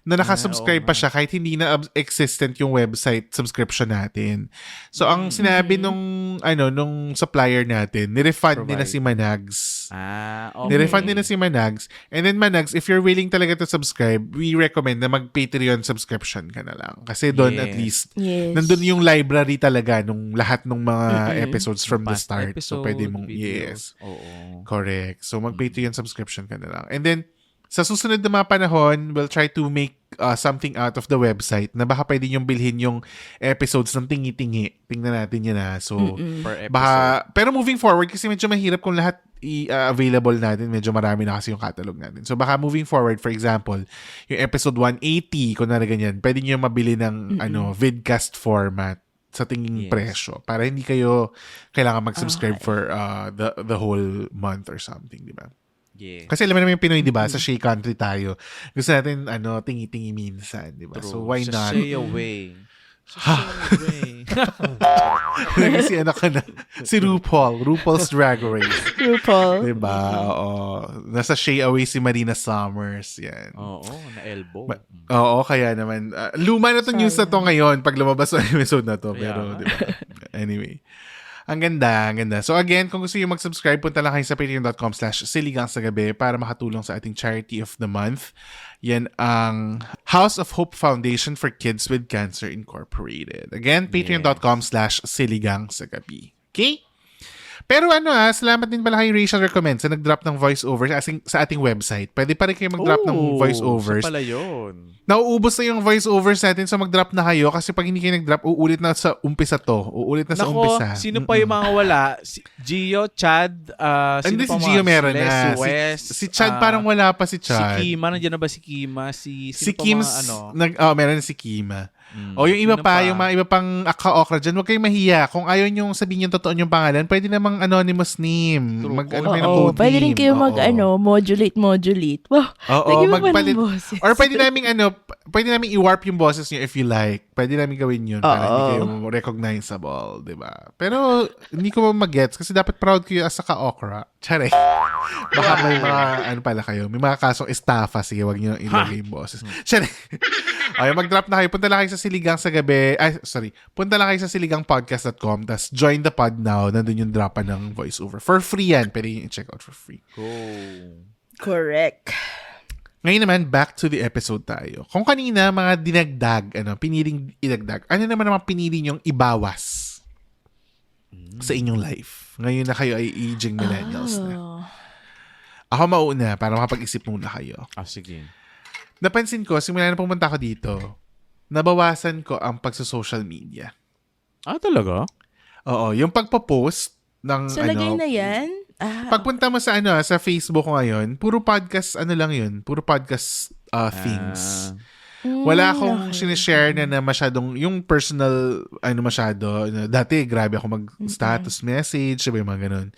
na nakasubscribe pa siya kahit hindi na existent yung website subscription natin. So, ang sinabi nung supplier natin, nirefund nila si Manags. Okay. Nirefund nila si Manags. And then Manags, if you're willing talaga to subscribe, we recommend na mag-Patreon subscription ka na lang. Kasi doon at least, nandun yung library talaga nung lahat ng mga episodes from the start. So, pwede mong, videos. Correct. So, mag-Patreon subscription ka na lang. And then, sa susunod na mga panahon, we'll try to make something out of the website na baka pwede niyong bilhin yung episodes ng tingi-tingi. Tingnan natin yun So, Per episode. pero moving forward, kasi medyo mahirap kung lahat available natin. Medyo marami na kasi yung catalog natin. So, baka moving forward, for example, yung episode 180, kung na ganyan, pwede niyo mabili ng vidcast format sa tinging presyo para hindi kayo kailangan mag-subscribe for the whole month or something, di ba? Yeah. Kasi alam mo naman yung Pinoy, di ba? Sa Shea country tayo. Gusto natin, tingi-tingi minsan, di ba? So, why not? Sashay away. Si si RuPaul's Drag Race. RuPaul. Di ba? Oo. Nasa Shea away si Marina Summers. Yan. Oo, na-elbow. Oo, kaya naman. Luma na to news na to ngayon pag lumabas ang episode na to. Pero, di ba? Anyway. Ang ganda. So again, kung gusto nyo mag-subscribe, punta lang kayo sa patreon.com/siligangsagabi para makatulong sa ating charity of the month. Yan ang House of Hope Foundation for Kids with Cancer Incorporated. Again, patreon.com/siligangsagabi. Okay? Pero salamat din pala kay Rachel Recommend sa nag-drop ng voiceover sa ating website. Pwede pa rin kayo mag-drop ng voiceovers. Siya pala yun. Nauubos na yung voiceovers natin, so mag-drop na kayo kasi pag hindi kayo nag-drop, uulit na sa umpisa to. Uulit na sa umpisa. Sino pa yung mga wala? Gio, Chad, hindi, si Gio meron na. West, si Chad parang wala pa si Chad. Si Kima, nandiyan na ba si Kima? Si Kim's, meron na si Kima. O yung iba pa, yung mga iba pang ka-okra dyan, huwag kayong mahiya. Kung ayaw nyo sabihin yung totoo yung pangalan, pwede namang anonymous name. Code pwede rin name. kayo modulate. Wow. Oo, magpalit. Or pwede namin i-warp yung boses nyo if you like. Pwede namin gawin yun para hindi kayo recognizable, di ba? Pero hindi ko mag-gets kasi dapat proud kayo as a ka-okra. Tsare. Baka may mga, may mga kasong estafa. Sige, wag nyo ilagay yung boses. Tsare. Okay, mag-drop na kayo. Punta lang kayo sa Siligang sa gabi. Punta lang kayo sa siligangpodcast.com tas join the pod now. Nandun yung dropan ng voiceover. For free yan. Pwede yung check out for free. Go. Correct. Ngayon naman, back to the episode tayo. Kung kanina, mga dinagdag, piniling idagdag, ano naman pinili nyong ibawas sa inyong life? Ngayon na kayo ay aging millennials na. Ako mauna para makapag-isip muna kayo. Sige. Napansin ko, simula na pumunta ko dito, nabawasan ko ang pagsa-social media. Talaga? Oo, yung pagpo-post ng so, lagay na yan? Pagpunta mo sa sa Facebook ko ngayon, puro podcast lang yun. Puro podcast things. Wala akong sinishare na masyadong, yung personal, masyado. Dati, grabe ako mag-status message, diba yung mga ganun.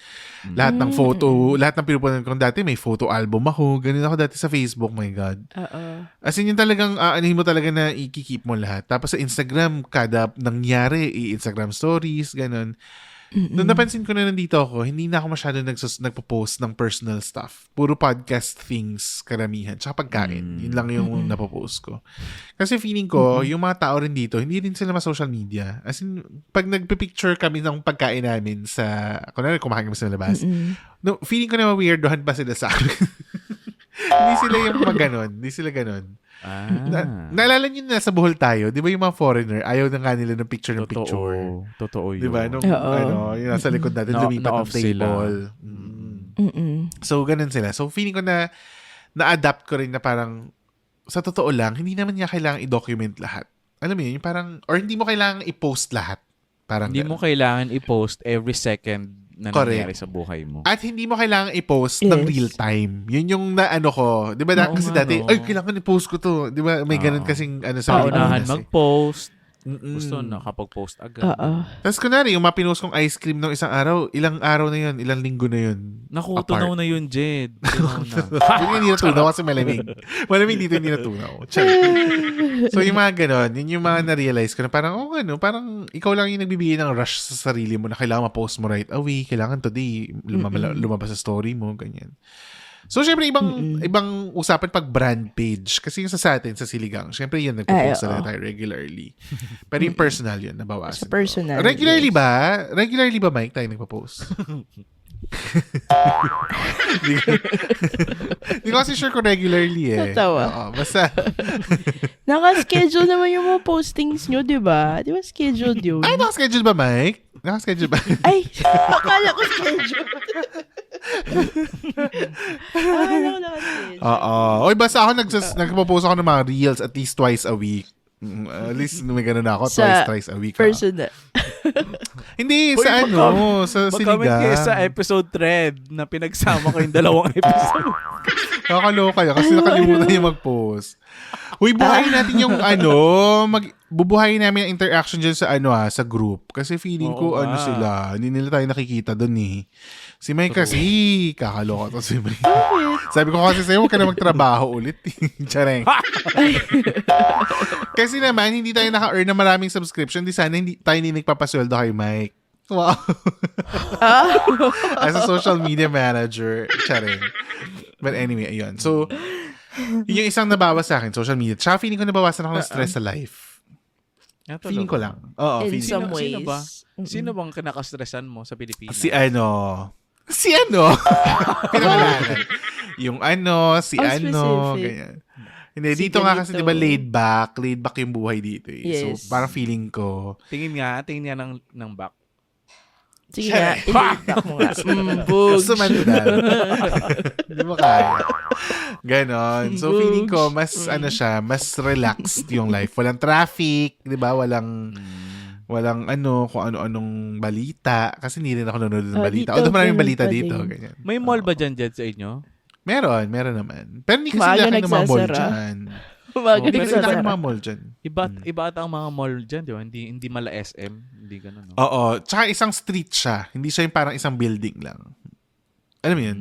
Lahat ng photo, lahat ng pinupunan ko dati, may photo album ako. Ganun ako dati sa Facebook, my God. As in, yung talagang, anihin mo talaga na i-keep mo lahat. Tapos sa Instagram, kada nangyari, i-Instagram stories, ganun. Nung napansin ko na nandito ako, hindi na ako masyado nagpo-post ng personal stuff. Puro podcast things, karamihan. Tsaka pagkain. Yun lang yung napopost ko. Kasi feeling ko, yung mga tao rin dito, hindi rin sila ma-social media. As in, pag nagpipicture kami ng pagkain namin sa, kunwari kumain kami sa labas, no, feeling ko na ma-weirdohan pa sila sa akin. Hindi sila yung mga ganon. Hindi sila ganon. Naalala niyo na sa Bohol tayo, di ba yung mga foreigner, ayaw na nga nila ng picture. Totoo yun. Di ba? Nung, yung nasa likod natin, lumipat ng table. So, ganun sila. So, feeling ko na-adapt ko rin na parang, sa totoo lang, hindi naman niya kailangang i-document lahat. Alam mo yun, parang, or hindi mo kailangang i-post lahat. Parang hindi mo kailangan i-post every second na nangyari sa buhay mo. At hindi mo kailangan i-post ng real time. Yun yung naano ko. Di ba kasi dati, ay, kailangan i-post ko to. Di ba may ganun kasing sa paunahan mag-post. Gusto nakapag-post agad. Tapos kunwari, yung mapinost kong ice cream ng isang araw, ilang araw na yun, ilang linggo na yun. Naku, tunaw na yun, Jed. Hindi hindi natunaw kasi malamig. Malamig dito hindi natunaw. So yung mga ganon, yun yung mga na-realize ko na parang, parang ikaw lang yung nagbibigay ng rush sa sarili mo na kailangan ma-post mo right away, kailangan today, lumabas sa story mo, ganyan. So, syempre, ibang usapan pag brand page. Kasi yung sa atin, sa Siligang, syempre yun, nagpo-post na tayo regularly. Pero yung personal yun, nabawasan. Sa personal. Regularly ba? Regularly ba, Mike, tayo nagpo-post? Hindi ko kasi sure kung regularly eh. Natawa. Oo, basta. Naka-schedule naman yung mga postings nyo, di ba? Di ba scheduled yun? Ay, naka-schedule ba, Mike? Naka-schedule ba? Ay, akala ko schedule. Akala ko naka-schedule. Oy, basta ako nagpo-post ako ng mga reels at least twice a week. At least may ganun ako, twice a week. Personal. Hindi, sa sa Siligang. Mag-comment kayo sa episode thread na pinagsama ko yung dalawang episode. Kakaloka yan kasi nakalimutan yung mag-post. Uy, buhayin natin yung bubuhayin namin ang interaction dyan sa sa group. Kasi feeling ko sila, hindi nila tayo nakikita doon eh. Si Mike kasi, kakaloka to si Mike. Sabi ko kasi sa'yo, huwag ka na magtrabaho ulit. Chareng. Kasi naman, hindi tayo naka-earn na maraming subscription. Di sana hindi tayo nagpapasweldo kay Mike. Wow. As a social media manager. Chareng. But anyway, ayun. So, yung isang nabawas sa akin, social media. Tsaka feeling ko nabawasan ako ng stress sa life. Feeling ko lang. Oo, in some ways. Sino bang kinakastressan mo sa Pilipinas? Si pinangalanan. Yung ganyan. Hindi, dito nga kasi diba laid back yung buhay dito eh. Yes. So, parang feeling ko. Tingin nga ng back. Sige nga, i-back mo nga. Sumandal. Hindi mo kaya. Ganon. So, feeling ko, mas mas relaxed yung life. Walang traffic, di ba? Walang kung ano-anong balita. Kasi hindi rin ako nanonood ng balita. Although maraming balita dito. Ganyan. May mall ba dyan sa inyo? Meron naman. Pero hindi kasi laki ng mga mall dyan. Hindi kasi laki ng mga mall dyan. Iba ata ang mga mall dyan, di ba? Hindi mala SM. Hindi ganun, no? Oo. Tsaka isang street siya. Hindi siya yung parang isang building lang. Alam mo yun?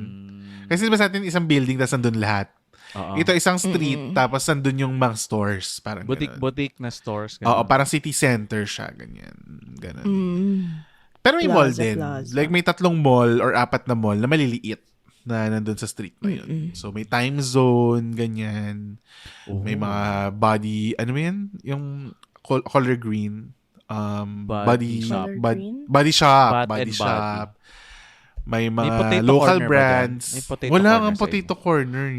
Kasi diba sa atin isang building tapos nandun lahat. Ito isang street tapos nandun yung mga stores. Parang Boutique na stores. Ganun. Oo, parang city center siya. Ganyan. Ganun. Pero may mall din. Like may 3 mall or 4 na mall na maliliit na nandun sa street na yun. So may time zone, ganyan. May mga body, ano mo yan? Yung color green. Body shop. May mga local brands. Wala ang potato corner.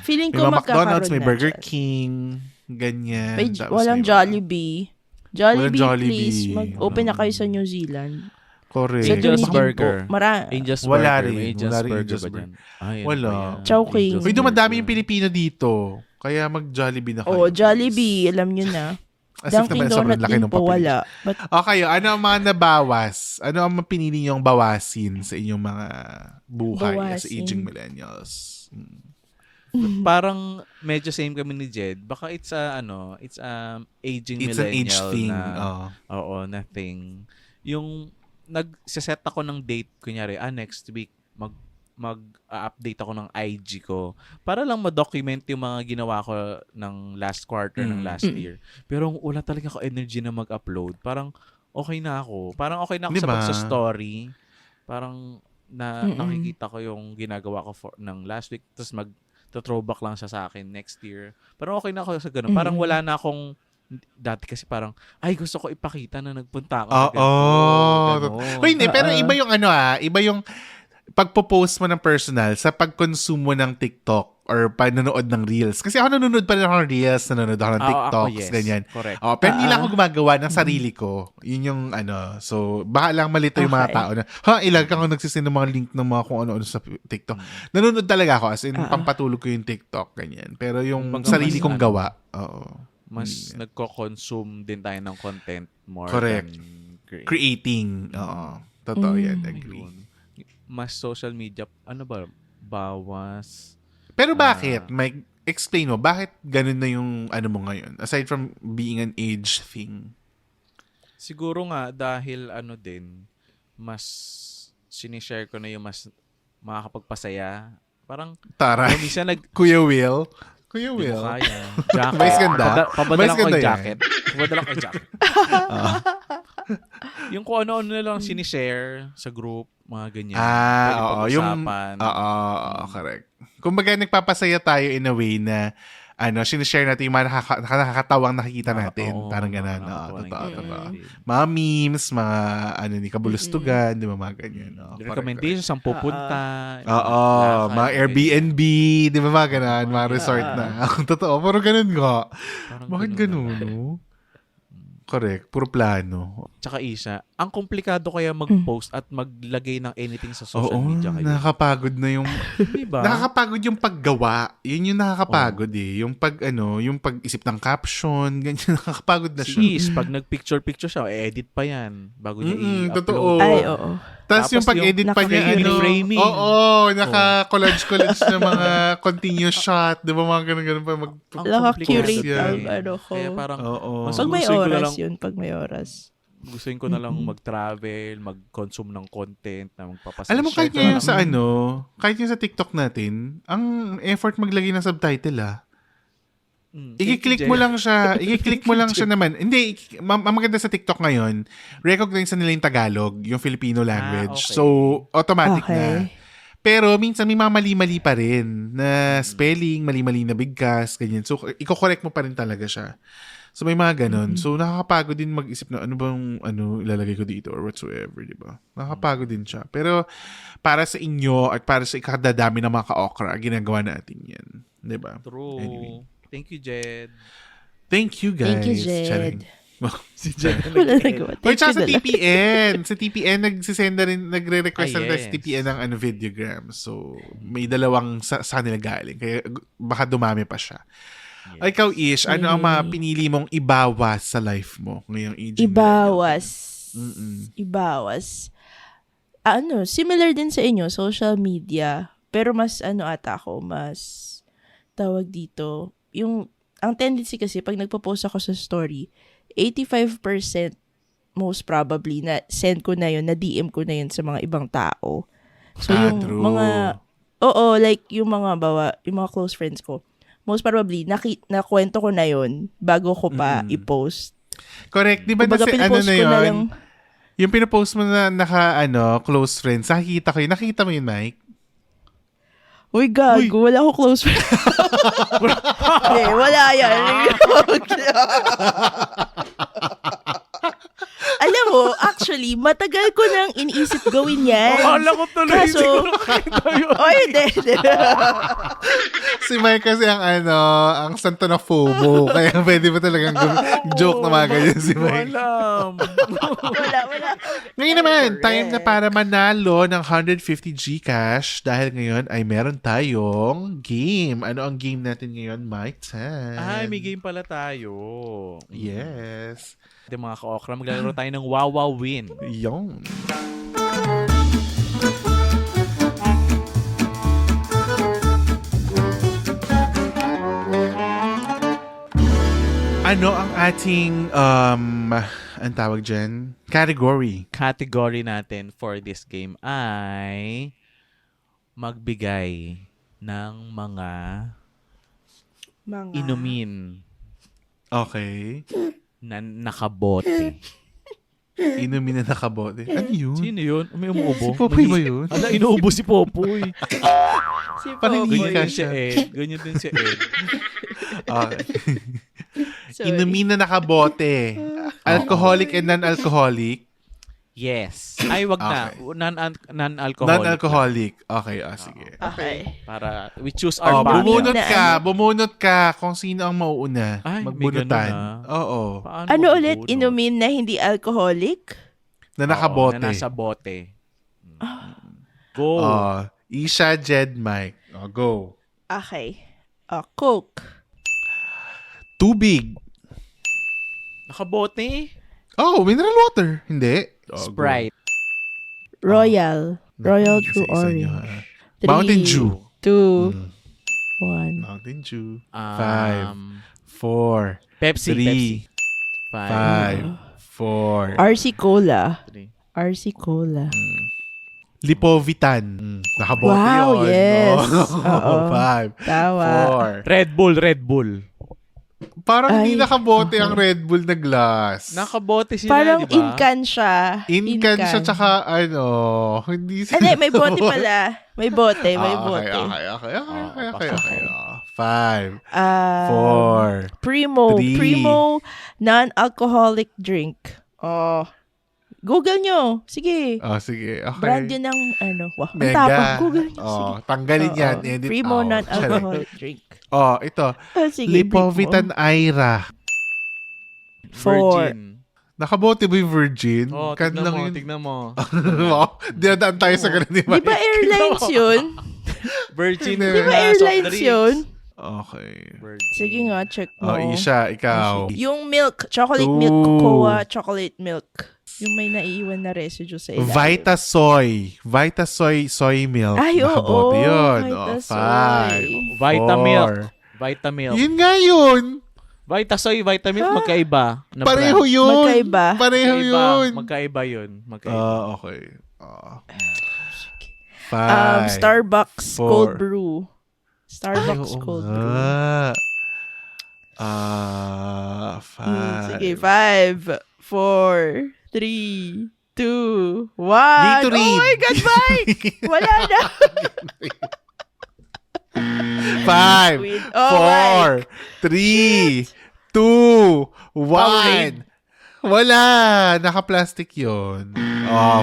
Feeling may ko mga McDonald's, may na Burger dyan. King, ganyan. Walang Jollibee. Jollibee, Jollibee. please. Mag-open na kayo sa New Zealand. Correct. Angel's Burger. Angel's Wala Burger. rin. May Angel's Wala rin Burger Angel's ba Burger. dyan? Wala. Chowking. Uy, dumadami yung Pilipino dito. Kaya mag-Jollibee na kayo. Jollibee. Alam nyo na. As if Dunkin' naman sobrang Donut laki din ng po, population. wala. But, Okay, ano ang mga nabawas? Ano ang pinili niyong bawasin sa inyong mga buhay as aging millennials? parang medyo same kami ni Jed. Baka it's aging It's an age millennial thing. na na thing. Yung nagse-set ako ng date kunyari, next week mag-update ako ng IG ko para lang ma-document yung mga ginawa ko ng last quarter ng last year. Pero wala talaga ako energy na mag-upload. Parang okay na ako. Parang okay na ako Diba? sa story. Parang nakikita ko yung ginagawa ko ng last week, tapos mag-throwback lang siya sa akin next year. Parang okay na ako sa ganun. Parang wala na akong, dati kasi parang, gusto ko ipakita na nagpunta ako sa ganun. Hindi, pero iba yung iba yung pagpo-post mo ng personal sa pag-consume mo ng TikTok or panonood ng Reels. Kasi ako nanonood pa rin ako ng Reels, nanonood ako ng TikToks, yes. ganyan. Correct. Pero hindi lang ako gumagawa ng sarili ko. Yun yung so baka lang malito yung mga tao na, ilag kang nagsisend ng mga link ng mga kung ano-ano sa TikTok. Nanonood talaga ako, as in, pampatulog ko yung TikTok, ganyan. Pero yung sarili kong gawa, mas nagko-consume din tayo ng content more correct. than Creating. Totoo yan, agree. Mas social media, bawas. Pero bakit? Mike, explain mo, bakit ganun na yung mo ngayon? Aside from being an age thing. Siguro nga, dahil din, mas sinishare ko na yung mas makakapagpasaya. Parang, Taray. minsan Kuya Will. Kuya Hindi Will. mo kaya. Jacket. Mais ganda. Papadala ko ganda yung yan. jacket. Papadala ko yung jacket. Yung kung ano-ano na lang sinishare sa group, mga ganyan. Pwede pag-usapan. Correct. Kumbaga, nagpapasaya tayo in a way na sinishare natin yung mga nakakatawang nakikita natin. Parang gano'n. Totoo. Mga memes, mga kabulustugan, di ba, mga ganyan. Recommendations ang pupunta. Mga Airbnb, di ba, mga gano'n, mga resort na. Totoo, puro gano'n nga. Bakit gano'n, no? Correct, puro plano. Tsaka isa, ang komplikado kaya mag-post at maglagay ng anything sa social media kayo. Nakakapagod na yung diba? Nakakapagod yung paggawa. Yun yung nakakapagod yung yung pag-isip ng caption, ganyan, nakakapagod na siya. Si Is, pag nag-picture siya, edit pa yan bago niya i-upload. Totoo. Ay, oo. Tapos yung pag-edit pa niya, framing. naka-collage na mga continuous shot, di ba, mga ganun-ganun pa Naka-curate yan. ang ko. Kaya parang, pag may oras yun, pag may oras. Gustuin ko na lang mag-travel, mag-consume ng content, na magpapasaya. Alam mo, kahit ngayon sa kahit yung sa TikTok natin, ang effort maglagay ng subtitle, I-click mo lang siya. I-click mo lang siya naman. Hindi, maganda sa TikTok ngayon, recognize na nila yung Tagalog, yung Filipino language. Okay. So, automatic na. Pero minsan may mga mali-mali pa rin na spelling, mali-mali na bigkas, ganyan. So, i-correct mo pa rin talaga siya. So, may mga ganun. So, nakakapagod din mag-isip na ano bang ilalagay ko dito or whatsoever, di ba? Nakakapagod din siya. Pero, para sa inyo at para sa ikadadami ng mga ka-okra, ginagawa natin yan. Di ba? True. Anyway. Thank you, Jed. Thank you, guys. Thank you, Jed. Charing. Si Jed. Wala nagawa. Or tsaka sa TPN. Sa TPN, nagre-request na yes. sa TPN ng videogram. So, may dalawang sa kanila galing. Kaya baka dumami pa siya. Yes. Ay, ikaw, Ish, ano ang mga pinili mong ibawas sa life mo ngayong aging Ibawas. Similar din sa inyo, social media. Pero mas ata ako, mas tawag dito, ang tendency kasi pag nagpo-post ako sa story, 85% most probably na send ko na yun, na DM ko na yun sa mga ibang tao. So yung true. mga, like yung mga yung mga close friends ko, most probably, nakwento ko na yun bago ko pa i-post. Correct. Di ba Kumbaga, na yun? Yung pinapost mo na close friends, nakikita ko yun. Nakikita mo yun, Mike? Uy, gago. Wala akong close friend. Wala yan. Alam mo, actually, matagal ko nang iniisip gawin yan. Akala ko tuloy. Kaso, hindi. Si Mike kasi ang santo na FOMO. Kaya pwede ba talagang joke na mga ganyan si Mike? Wala. Ngayon naman, time na para manalo ng 150 Gcash dahil ngayon ay meron tayong game. Ano ang game natin ngayon, Mike Tan? Ay, may game pala tayo. Yes. Mga ka-okra, maglalaro tayo ng Wawa Win. Yung. Ano ang ating, ang tawag dyan? Category. Category natin for this game ay magbigay ng mga inumin Okay. na nakabote. Inumin na nakabote. Ano yun? Sino yun? May umuubo? Si Popoy ba yun? Ala, inuubo si Popoy. Si Parang Popoy. hindi ka Ganyan si siya. Ed. Ganyan din si Ed. Okay. Sorry. Inumin na nakabote. Alcoholic and non-alcoholic. Yes. Ay, wag na. Okay. Non-alcoholic. Non-alcoholic. Okay, sige. Okay. Para we choose our Inumin bottle. na Bumunot ka kung sino ang mauuna. Ay, may Magbunutan. ganun Oo. Paano Ano ulit? magbubunot? Inumin na hindi alcoholic? Na Oo, nakabote. na nasa bote. Go. Isha, Jed, Mike. Go. Okay. Coke. Tubig. Nakabote? Mineral water. Hindi. Sprite. Royal. Royal True Isa-isa nyo, Orange. ha? 3, Mountain Dew. 2, 1. Mountain Dew. Um, 5, 4, Pepsi. 3, Pepsi. 5, 4. RC Cola. Three. RC Cola. Lipovitan. Nakabote Wow, yun. yes. Oo. Oo. 5, Tawa. 4. Red Bull. Parang hindi Ay, nakabote okay. ang Red Bull na glass. Nakabote sila, Parang di ba? in-can siya. In-can siya tsaka hindi siya. Hindi, may bote pala. May bote, may Okay. bote. Okay. 5, Ah, 4. Primo. 3. Primo non-alcoholic drink. Google nyo. Sige. Sige. Okay. Brand yun ng wow. Ang Mega. tapang. Google nyo. Sige. Tanggalin Oo. yan. Edit Primo out. non-alcoholic drink. Ito. Sige, Lipovitan Ira. 4. Virgin. Nakabote ba yung Virgin? Kan lang Tignan mo. Dinadaan tayo sa ganun, di ba? Di ba airlines yun? Virgin. Di ba soft airlines drinks. yun? Okay. Virgin. Sige nga, check mo. Isha, ikaw. Yung milk, chocolate milk, cocoa, chocolate milk. Yung may naiiwan na residue sa ilalim. Vita soy milk. Ay, oo. Nakabote yun. Vitasoy. 5, Vitamilk. Vitamilk. Yun nga yun. Vitasoy, Vitamilk, magkaiba. Na Pareho brand. yun. Magkaiba. Pareho yun. Magkaiba yun. Okay. 5. Starbucks 4. cold brew. Starbucks cold brew. 5. Sige, 5, 4, 3, 2, 1. Gatorade. Oh my God, Mike! Wala na. 5, Win. 4, 3, 2, 1. Wala. Naka-plastic yun.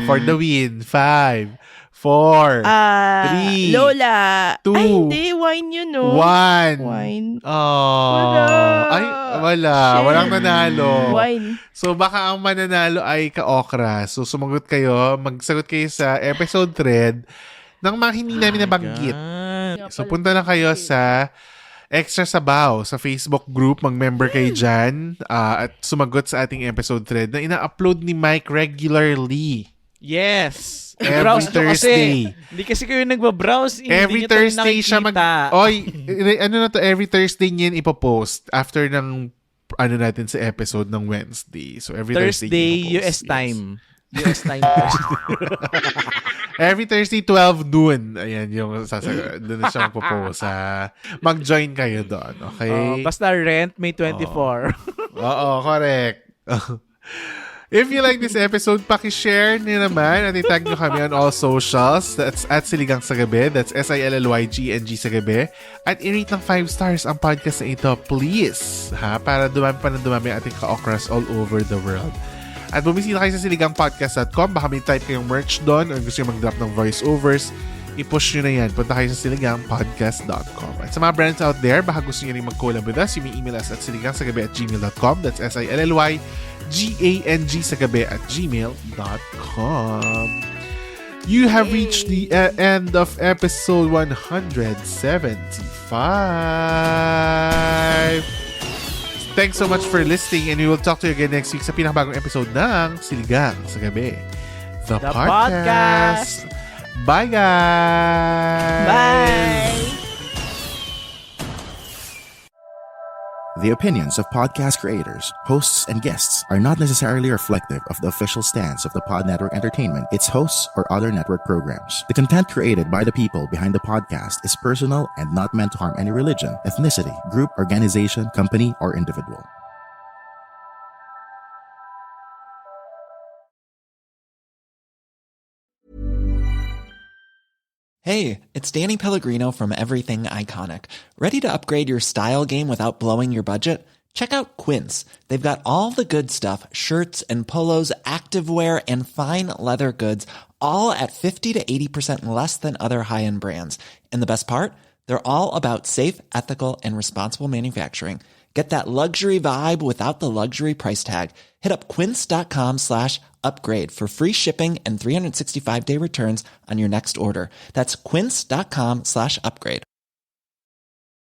For the win. 5, 4, 3, Lola. 2, Ay, hindi. Wine yun, no? 1. Wine. Wala. Ay, wala. Shit. Walang nanalo. Wine. So, baka ang mananalo ay ka-okra. So, magsagot kayo sa episode thread ng mga hindi namin nabanggit. So, punta na kayo sa Extra Sabaw sa Facebook group. Mag-member kayo dyan at sumagot sa ating episode thread na ina-upload ni Mike regularly. Yes. Every Browse nyo Thursday. Kasi. Hindi kasi kayo nagbabrowse. Every hindi nyo tayo Thursday siya nakikita. every Thursday niya yan ipopost after ng natin sa episode ng Wednesday. So every Thursday Thursday, ipopost. US Yes. time. US time Thursday. Every Thursday 12 noon. Ayan yung doon na siya magpo-post. Mag-join kayo doon. Okay? Basta rent May 24. Oo, correct. If you like this episode, paki-share niyo naman at itag nyo kami on all socials. That's at Siligang sa Gabi. That's SILLYGNG sa Gabi. At i-rate ng 5 stars ang podcast na ito, please. Para dumami pa ng dumami ating ka-okras all over the world. At bumisita kayo sa siligangpodcast.com. Baka may type kayong merch doon or gusto nyo mag-drop ng voiceovers. I-push nyo na yan. Punta kayo sa siligangpodcast.com. At sa mga brands out there, baka gusto nyo rin mag-collab with us, you may email us at siligangsagabi@gmail.com. That's SILLYGANG@gmail.com. You have reached the end of episode 175. Thanks so much for listening and we will talk to you again next week sa pinakabagong episode ng Siligang sa Gabi. The podcast. Bye, guys! Bye! The opinions of podcast creators, hosts, and guests are not necessarily reflective of the official stance of the Pod Network Entertainment, its hosts, or other network programs. The content created by the people behind the podcast is personal and not meant to harm any religion, ethnicity, group, organization, company, or individual. Hey, it's Danny Pellegrino from Everything Iconic. Ready to upgrade your style game without blowing your budget? Check out Quince. They've got all the good stuff, shirts and polos, activewear, and fine leather goods, all at 50 to 80% less than other high-end brands. And the best part? They're all about safe, ethical, and responsible manufacturing. Get that luxury vibe without the luxury price tag. Hit up quince.com/upgrade for free shipping and 365-day returns on your next order. That's quince.com/upgrade.